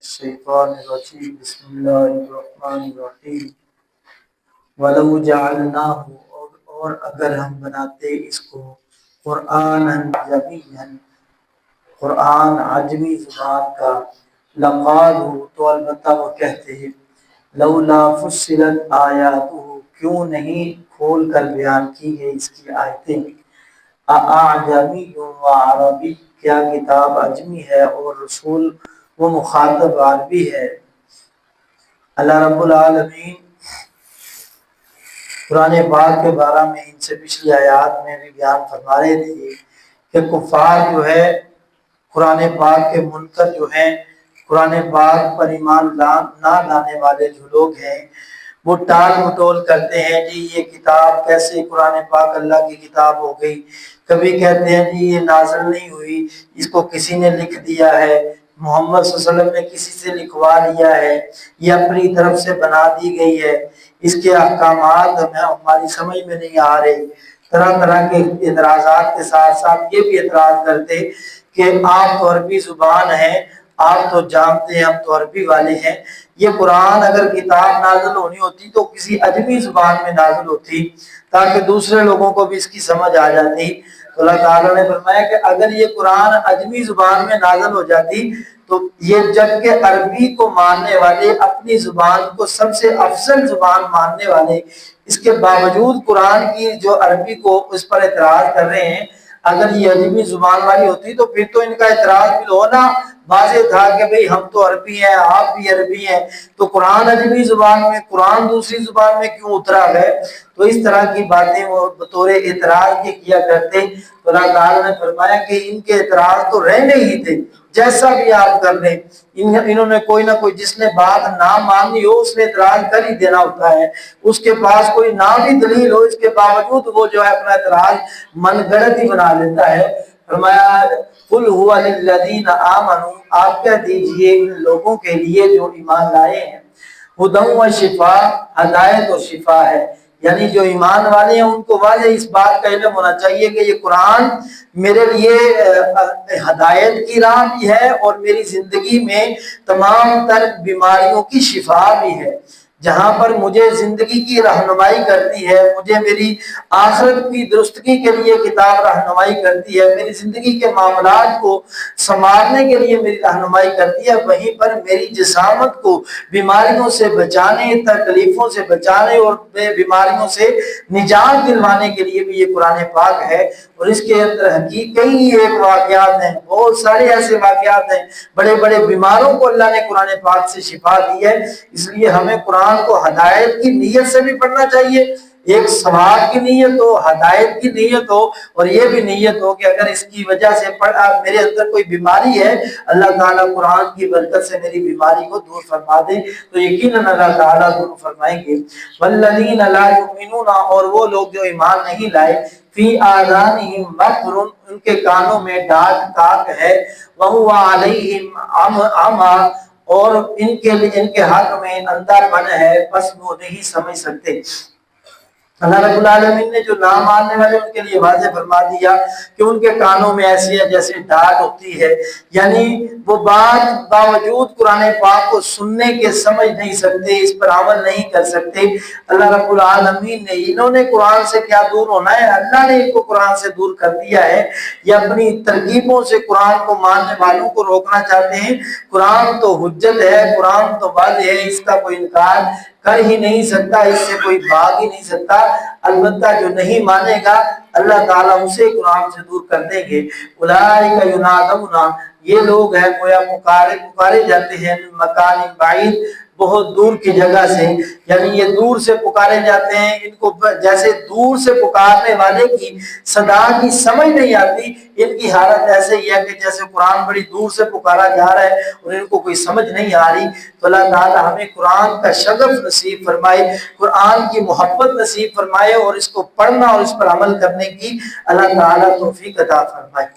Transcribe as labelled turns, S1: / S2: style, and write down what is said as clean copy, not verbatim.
S1: الشیطان الرجیم بسم اللہ الرحمن الرحیم وَلَوْ جَعَلْنَاهُ اور اگر ہم بناتے اس کو قرآن عجميًا قرآن عجمی زبان کا لقالوا تو البتہ وہ کہتے ہیں لولا فصلت آیاتہ کیوں نہیں کھول کر بیان کی گئی اس کی آیتیں اعجمی و عربی کیا کتاب عجمی ہے اور رسول وہ مخاطب عربی ہے۔ اللہ رب العالمین قرآن پاک کے بارے میں ان سے پچھلی آیات میں بھی بیان فرما رہے تھے کہ کفار جو ہے قرآن پاک کے منکر جو ہیں، قرآن پاک پر ایمان نہ لانے والے جو لوگ ہیں، وہ ٹال مٹول کرتے ہیں جی یہ کتاب کیسے قرآن پاک اللہ کی کتاب ہو گئی، کبھی کہتے ہیں جی یہ نازل نہیں ہوئی، اس کو کسی نے لکھ دیا ہے، محمد صلی اللہ علیہ وسلم نے کسی سے لکھوا لیا ہے، یہ اپنی طرف سے بنا دی گئی ہے، اس کے احکامات ہماری سمجھ میں نہیں آ رہے۔ طرح طرح کے اعتراضات کے ساتھ ساتھ یہ بھی اعتراض کرتے کہ آپ تو عربی زبان ہیں، آپ تو جانتے ہیں ہم تو عربی والے ہیں، یہ قرآن اگر کتاب نازل ہونی ہوتی تو کسی عجمی زبان میں نازل ہوتی تاکہ دوسرے لوگوں کو بھی اس کی سمجھ آ جاتی۔ تو اللہ تعالیٰ نے فرمایا کہ اگر یہ قرآن عجمی زبان میں نازل ہو جاتی تو یہ جب کہ عربی کو ماننے والے اپنی زبان کو سب سے افضل زبان ماننے والے، اس کے باوجود قرآن کی جو عربی کو اس پر اعتراض کر رہے ہیں، اگر یہ عجمی زبان والی ہوتی تو پھر تو ان کا اعتراض بھی ہونا واضح تھا کہ بھئی ہم تو عربی ہیں، آپ بھی عربی ہیں، تو قرآن عجمی زبان میں، قرآن دوسری زبان میں کیوں اترا ہے؟ تو اس طرح کی باتیں وہ بطور اعتراض کے کیا کرتے۔ تو اللہ تعالیٰ نے فرمایا کہ ان کے اعتراض تو رہنے ہی تھے، جیسا بھی آپ کر لیں، انہوں نے کوئی نہ کوئی جس نے بات نہ مانی ہو اس نے اعتراض کر ہی دینا ہوتا ہے، اس کے پاس کوئی نہ بھی دلیل ہو اس کے باوجود وہ جو ہے اپنا اعتراض من گڑت ہی بنا لیتا ہے۔ فرمایا قل هو للذین آمنوا آپ کہہ دیجئے ان لوگوں کے لیے جو ایمان لائے ہیں، ہدی و شفا ہدایت اور شفا ہے، یعنی جو ایمان والے ہیں ان کو واضح اس بات کا علم ہونا چاہیے کہ یہ قرآن میرے لیے ہدایت کی راہ بھی ہے اور میری زندگی میں تمام تر بیماریوں کی شفا بھی ہے۔ جہاں پر مجھے زندگی کی رہنمائی کرتی ہے، مجھے میری آخرت کی درستگی کے لیے کتاب رہنمائی کرتی ہے، میری زندگی کے معاملات کو سنوارنے کے لیے میری رہنمائی کرتی ہے، وہیں پر میری جسامت کو بیماریوں سے بچانے، تکلیفوں سے بچانے اور بیماریوں سے نجات دلوانے کے لیے بھی یہ قرآن پاک ہے۔ اور اس کے اندر حقیقی کئی ایک واقعات ہیں، بہت سارے ایسے واقعات ہیں، بڑے بڑے بیماروں کو اللہ نے قرآن پاک سے شفا دی ہے۔ اس لیے ہمیں قرآن کو ہدایت کی نیت سے بھی پڑھنا چاہیے، ایک ثواب کی نیت ہو، ہدایت کی نیت ہو، اور یہ بھی نیت ہو کہ اگر اس کی وجہ سے میرے اندر کوئی بیماری ہے، اللہ تعالیٰ قرآن کی برکت سے میری بیماری کو دور فرما دے، تو یقیناً اللہ تعالیٰ دور فرمائیں گے۔ والذین لا یؤمنون اور وہ لوگ جو ایمان نہیں لائے، فی آذانہم وقر ان کے کانوں میں ڈاٹ کاک ہے، وہو علیہم عمی اور ان کے حق میں اندھا پن ہے، بس وہ نہیں سمجھ سکتے۔ اللہ رب العالمین نے جو نہ ماننے والے ان کے لیے واضح فرما دیا کہ ان کے کانوں میں ایسی ہے جیسے ڈاٹ ہوتی ہے، یعنی وہ بات باوجود قرآن پاک کو سننے کے سمجھ نہیں سکتے، اس پر عمل نہیں کر سکتے۔ اللہ رب العالمین نے انہوں نے قرآن سے کیا دور ہونا ہے، اللہ نے ان کو قرآن سے دور کر دیا ہے، یا اپنی ترکیبوں سے قرآن کو ماننے والوں کو روکنا چاہتے ہیں۔ قرآن تو حجت ہے، قرآن تو واضح ہے، اس کا کوئی انکار کر ہی نہیں سکتا، اس سے کوئی بھاگ ہی نہیں سکتا، البتہ جو نہیں مانے گا اللہ تعالیٰ اسے قرآن سے دور کر دیں گے۔ اولئک ینادون یہ لوگ ہیں گویا پکارے جاتے ہیں، مکان بعید بہت دور کی جگہ سے، یعنی یہ دور سے پکارے جاتے ہیں، ان کو جیسے دور سے پکارنے والے کی صدا کی سمجھ نہیں آتی، ان کی حالت ایسے ہی ہے کہ جیسے قرآن بڑی دور سے پکارا جا رہا ہے اور ان کو کوئی سمجھ نہیں آ رہی۔ تو اللہ تعالیٰ ہمیں قرآن کا شغف نصیب فرمائے، قرآن کی محبت نصیب فرمائے، اور اس کو پڑھنا اور اس پر عمل کرنے کی اللہ تعالیٰ توفیق عطا فرمائے۔